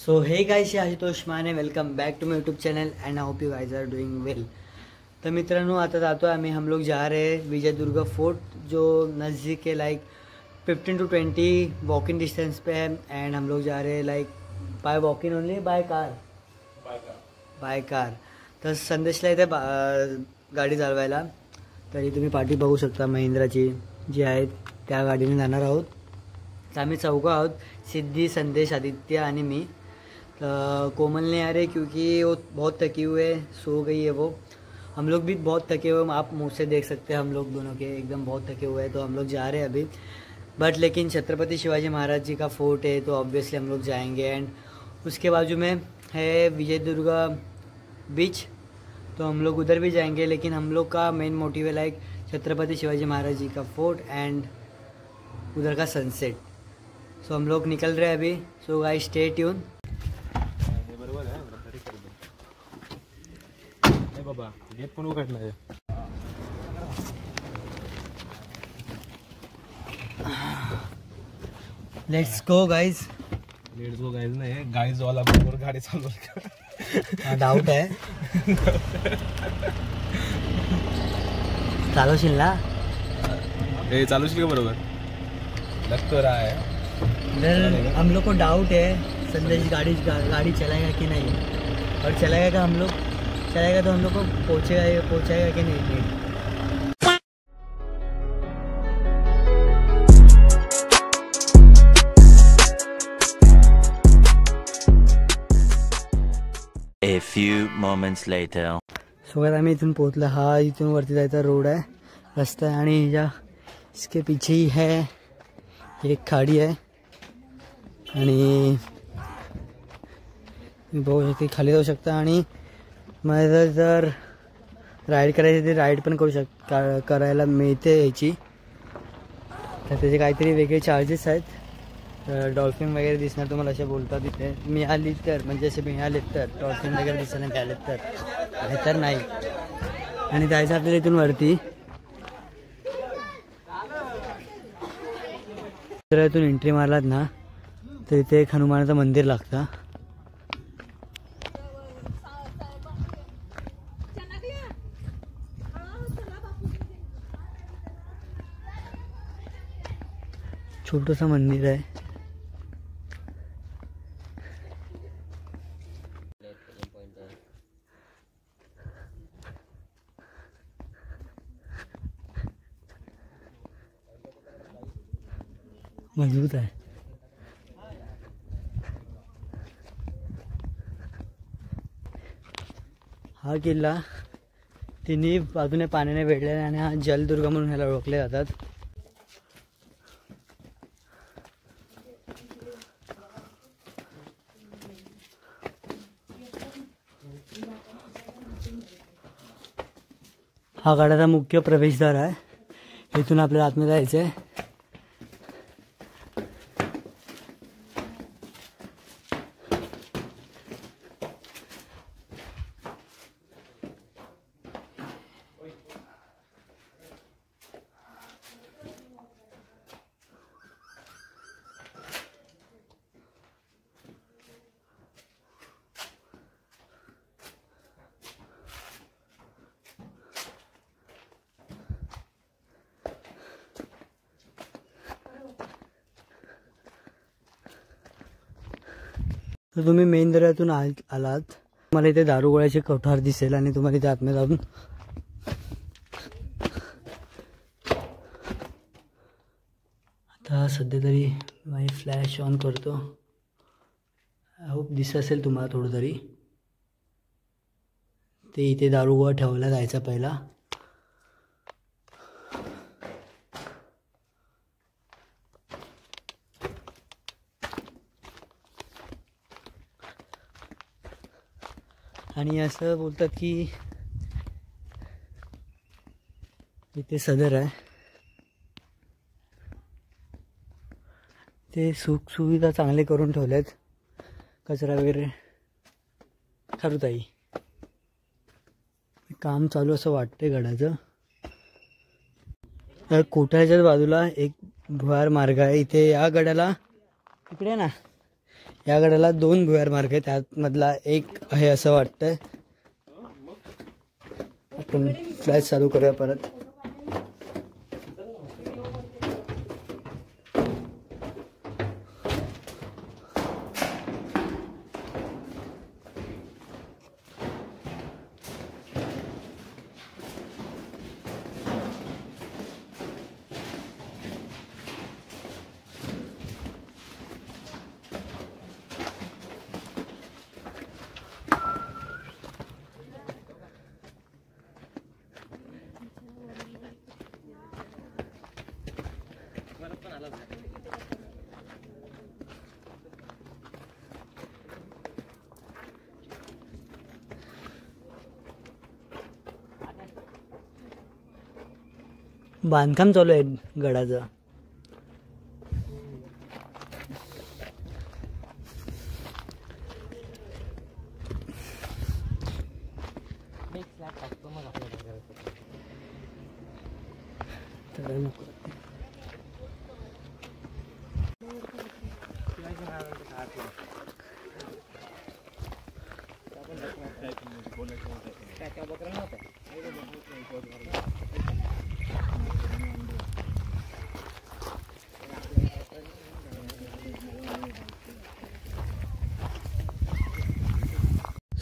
So hey guys, Ashutosh Mane, welcome back to my YouTube channel and I hope you guys are doing well. तो मित्रांनो, आता जातो आम्ही हम लोग जा रहे हैं विजयदुर्ग फोर्ट, जो नज़दीक है, लाइक 15 to 20 वॉकिंग डिस्टेंस पे है। एंड हम लोग जा रहे हैं like by walking only, by car. तर संदेशला इथे गाडी चालवायला, तरी तुम्ही पाठी बघू शकता महिंद्राची जी आहे, त्या गाडीने जाणार आहोत। तर आम्ही चौघं आहोत, सिद्धी, संदेश, आदित्य आणि मी। कोमल नहीं आ रहे क्योंकि वो बहुत थकी हुए, सो गई है वो। हम लोग भी बहुत थके हुए, आप मुँह से देख सकते हैं हम लोग दोनों के एकदम बहुत थके हुए हैं। तो हम लोग जा रहे हैं अभी, बट लेकिन छत्रपति शिवाजी महाराज जी का फोर्ट है तो ऑब्वियसली हम लोग जाएंगे। एंड उसके बाजू में है विजयदुर्ग बीच, तो हम लोग उधर भी जाएंगे। लेकिन हम लोग का मेन मोटिव है लाइक छत्रपति शिवाजी महाराज जी का फोर्ट एंड उधर का सनसेट। सो हम लोग निकल रहे हैं अभी। So guys, stay tuned. Baba gate पण उघडणार आहे। Let's go guys. नाही, गाईज वाला बरोबर गाडी चालवली। डाऊट आहे, चालवशील ना? हे चालवशील का बरोबर? लग तो रहा है। हम लोग को डाउट है संदेश गाड़ी चलाएगा कि नहीं, और चलाएगा तो हम लोग को पहुंचाएगा कि नहीं। A few moments later. सोबत आम्ही इथून पोहोचलो। हा इथून वरती जायचा रोड आहे, रस्ता आहे, आणि इसके पीछे ही है एक खाड़ी आहे, आणि बघू शकते खाली जाऊ शकता। आणि मला जर राईड करायची ते राईड पण करायला मिळते याची, तर त्याचे काहीतरी वेगळे चार्जेस आहेत। डॉल्फिन वगैरे दिसणार तुम्हाला, असे बोलतात तिथे। मिळाली तर म्हणजे असे मिळाले तर डॉल्फिन वगैरे दिसणार, मिळाले तर नाही। आणि जायचं आपल्याला इथून वरती, तर इथून एंट्री मारलात ना तर इथे एक हनुमानाचं मंदिर लागतं। छोटंसं मंदिर आहे। मजबूत आहे। हा किल्ला तिन्ही बाजूने पाण्याने वेढलेला आहे, आणि हा जलदुर्ग म्हणून ह्याला ओळखले जातात। हा गडाचा मुख्य प्रवेशद्वार आहे, इथून आपल्याला आतमध्ये जायचं आहे। तर तुम्ही मेन दर्यातून आलात, तुम्हाला इथे दारुगोळ्याचे कोठार दिसेल, आणि तुम्हाला इथे आतमध्ये जाऊन आता सध्या तरी मी फ्लॅश ऑन करतो, आय होप दिसत असेल तुम्हाला थोडं तरी। ते इथे दारुगोळा ठेवला जायचा पहिला। आणि असं बोलतात की इथे सदर आहे, ते सुखसुविधा चांगले करून ठेवल्यात, कचरा वगैरे खरुताई काम चालू असं वाटते गडाचं। कोठाच्या बाजूला एक भुयार मार्ग आहे, इथे या गडाला इकडे ना या गडाला 2 भुयार मार्ग आहे, त्यामधला एक आहे असं वाटतंय. आपण फ्लॅश चालू करूया परत. बांधकाम चालू आहे गडाचं.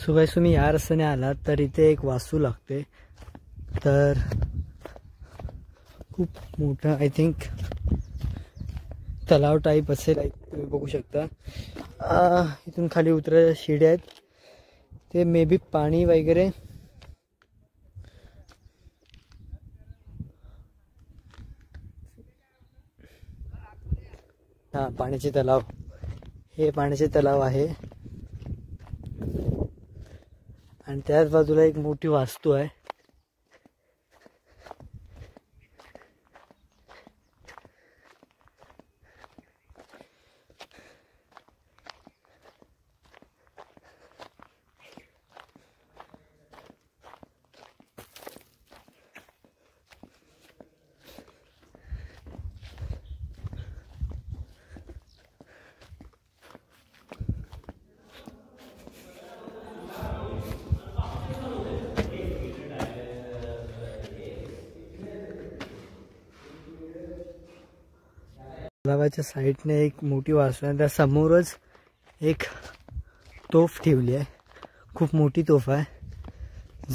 सुबह तुम्ही या रस्त्याने आलात तर इथे एक वास्तू लागते. तर खूप मोठं आय थिंक तलाव टाईप असेल, तुम्ही बघू शकता. इथून खाली उतरायला शिड्या आहेत, ते मे बी पाणी वगैरे. हां, पाण्याचे तलाव, हे पाण्याचे तलाव आहे. आणि त्याच बाजूला एक मोठी वास्तू आहे. तलावाच्या साईडने एक मोठी वास्तू आहे, त्या समोरच एक तोफ ठेवली आहे. खूप मोठी तोफ आहे,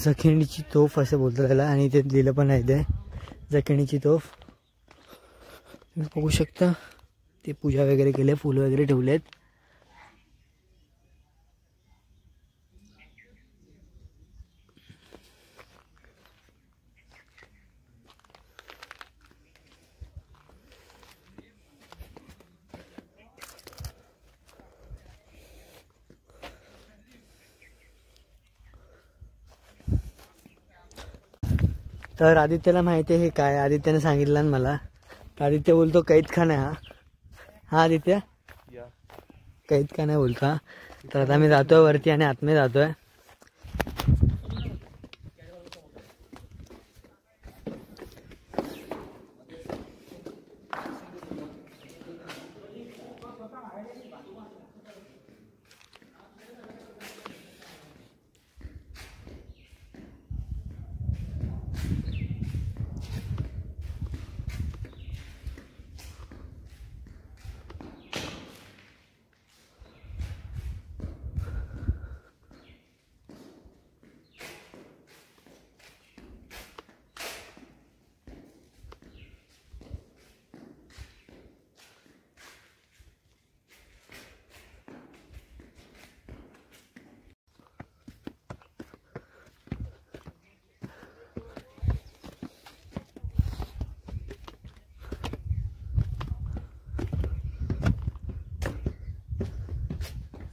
जखिणीची तोफ असं बोलतात त्याला. आणि ते लिहिलं पण आहे ते जखिणीची तोफ. तुम्ही बघू शकता ते पूजा वगैरे केले, फुल वगैरे ठेवलेत. तर आदित्यला माहिती आहे हे काय, आदित्यने सांगितलं ना मला. आदित्य बोलतो कैदखाना आहे हा. हा आदित्य, कैदखाना बोलता. तर आता मी जातोय वरती आणि आतमध्ये जातोय.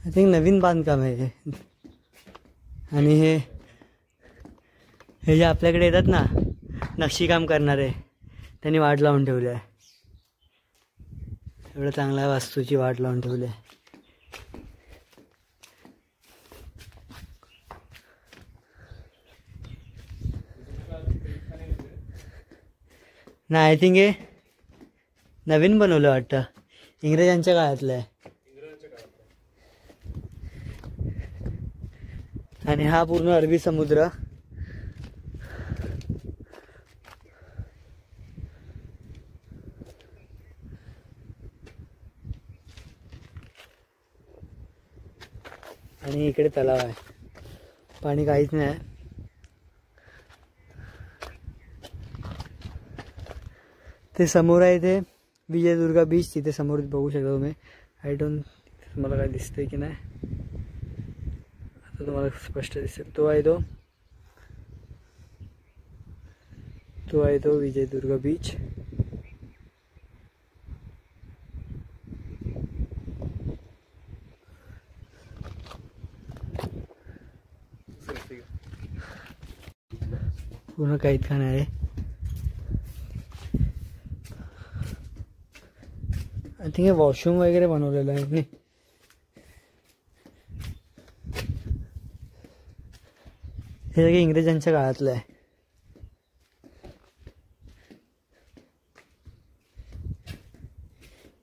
आय थिंक नवीन बांधकाम आहे. आणि हे जे आपल्याकडे येतात ना नक्षीकाम करणारे, त्यांनी वाट लावून ठेवली आहे. एवढं चांगल्या वास्तूची वाट लावून ठेवली आहे. नाही, आय थिंक हे नवीन बनवलं वाटतं, इंग्रजांच्या काळातलं आहे. आणि हा पूर्ण अरबी समुद्र. आणि इकडे तलाव आहे, पाणी काहीच नाही. ते समोर आहे ते विजयदुर्गा बीच, तिथे समोर बघू शकता तुम्ही. आय डोंट, तुम्हाला काय दिसतंय की नाही आता तुम्हाला स्पष्ट दिसेल. तो आहे तो विजयदुर्गा बीच. पूर्ण कैदखाना आहे. आय थिंक हे वॉशरूम वगैरे बनवलेलं आहे नाही. हे सगळे इंग्रजांच्या काळातलं आहे.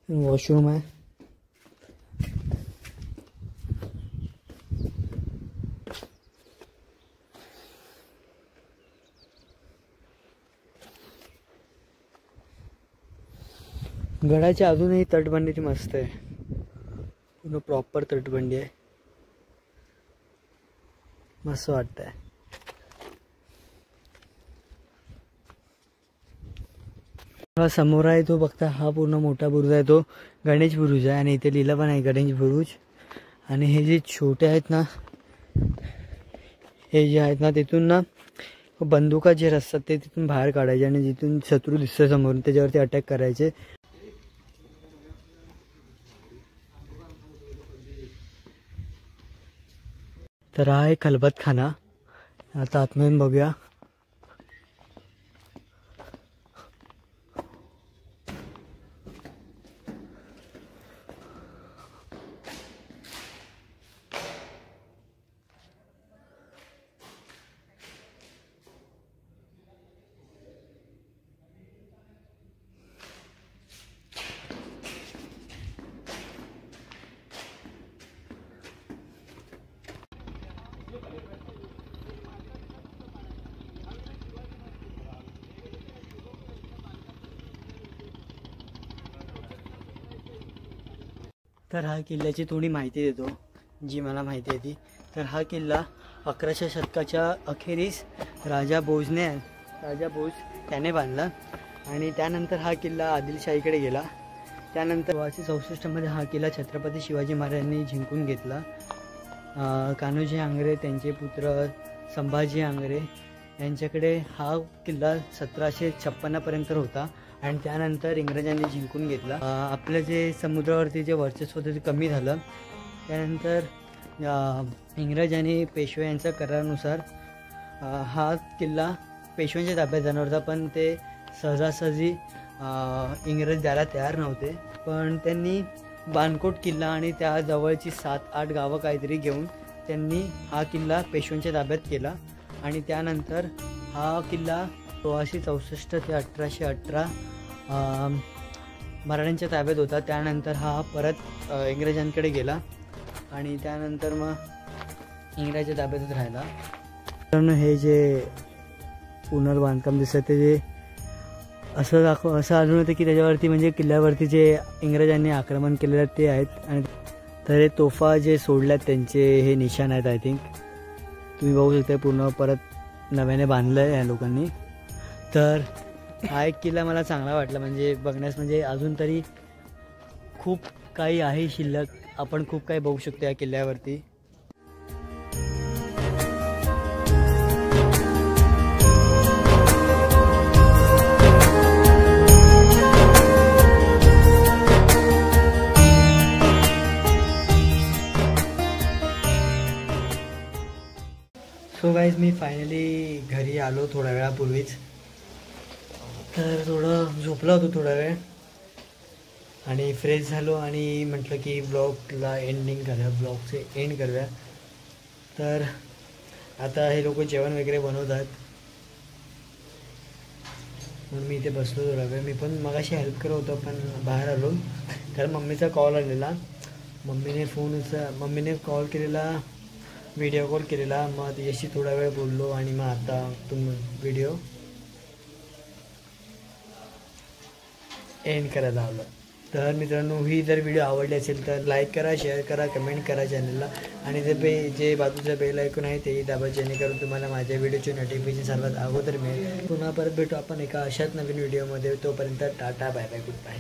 वॉशरूम आहे. गडाच्या अजूनही तटबंदीची मस्त आहे, पूर्ण प्रॉपर तटबंदी आहे, मस्त वाटतंय. हा समोर आहे तो बघता, हा पूर्ण मोठा बुरुज आहे तो गणेश बुरुज आहे. आणि इथे लिहिलं पण आहे गणेश बुरुज. आणि हे जे छोटे आहेत ना, हे जे आहेत ना, तिथून ना बंदुका जे असतात ते तिथून बाहेर काढायचे आणि जिथून शत्रू दिसतो समोर त्याच्यावरती अटॅक करायचे. तर हा आहे खलबतखाना. आता आतमधून बघूया. तर हा किल्ल्याची थोडी माहिती देतो जी मला माहिती आहे ती. तर हा किल्ला 11व्या शतकाच्या अखेरीस राजा भोज त्याने बांधला. आणि त्यानंतर हा किल्ला आदिलशाहीकडे गेला. त्यानंतर 1664 हा किल्ला छत्रपती शिवाजी महाराजांनी जिंकून घेतला. कान्होजी आंग्रे त्यांचे पुत्र संभाजी आंग्रे यांच्याकडे हा किल्ला 1756 पर्यंत होता. आणि त्यानंतर इंग्रजांनी जिंकून घेतला. आपलं जे समुद्रावरती जे वर्चस्व होतं ते कमी झालं. त्यानंतर इंग्रजांनी पेशवे यांच्या करारानुसार हा किल्ला पेशव्यांच्या ताब्यात जाणार होता. पण ते सहजासहजी इंग्रज द्यायला तयार नव्हते. पण त्यांनी बाणकोट किल्ला आणि त्या जवळची 7-8 गावं काहीतरी घेऊन त्यांनी हा किल्ला पेशव्यांच्या ताब्यात केला. आणि त्यानंतर हा किल्ला 1664 ते 1818 मराठ्यांच्या ताब्यात होता. त्यानंतर हा परत इंग्रजांकडे गेला आणि त्यानंतर मग इंग्रजांच्या ताब्यातच राहिला. तर हे जे पुनर्बांधकाम दिसतं ते जे असं आढळून येतं की त्याच्यावरती म्हणजे किल्ल्यावरती जे इंग्रजांनी आक्रमण केलेलं ते आहेत. आणि तर हे तोफा जे सोडल्यात त्यांचे हे निशाण आहेत. आय थिंक तुम्ही बघू शकता पूर्ण परत नव्याने बांधलं आहे या लोकांनी. तर हा एक किल्ला मला चांगला वाटला म्हणजे बघण्यास. म्हणजे अजून तरी खूप काही आहे शिल्लक, आपण खूप काही बघू शकतो या किल्ल्यावरती. सो गाईज मी फायनली घरी आलो थोड्या वेळापूर्वीच. तर थोडं झोपलो होतो थोडा वेळ आणि फ्रेश झालो आणि म्हटलं की ब्लॉगला ब्लॉगचे एंड करूया. तर आता हे लोक जेवण वगैरे बनवतात म्हणून मी इथे बसलो थोडा वेळ. मी पण मगाशी हेल्प करत होतो पण बाहेर आलो कारण मम्मीचा कॉल आलेला. मम्मीने कॉल केलेला व्हिडिओ कॉल केलेला, मग तिच्याशी थोडा वेळ बोललो आणि मग आता व्हिडिओ एंड करायला लावलं. तर मित्रांनो, ही जर व्हिडिओ आवडली असेल तर लाईक करा, शेअर करा, कमेंट करा चॅनलला, आणि जे बाजूचं बेल ऐकून आहे तेही दाबा, जेणेकरून तुम्हाला माझ्या व्हिडिओची नोटिफिकेशन सर्वात अगोदर मिळेल. पुन्हा परत भेटू आपण एका अशाच नवीन व्हिडिओमध्ये. तोपर्यंत tata, bye bye, good bye.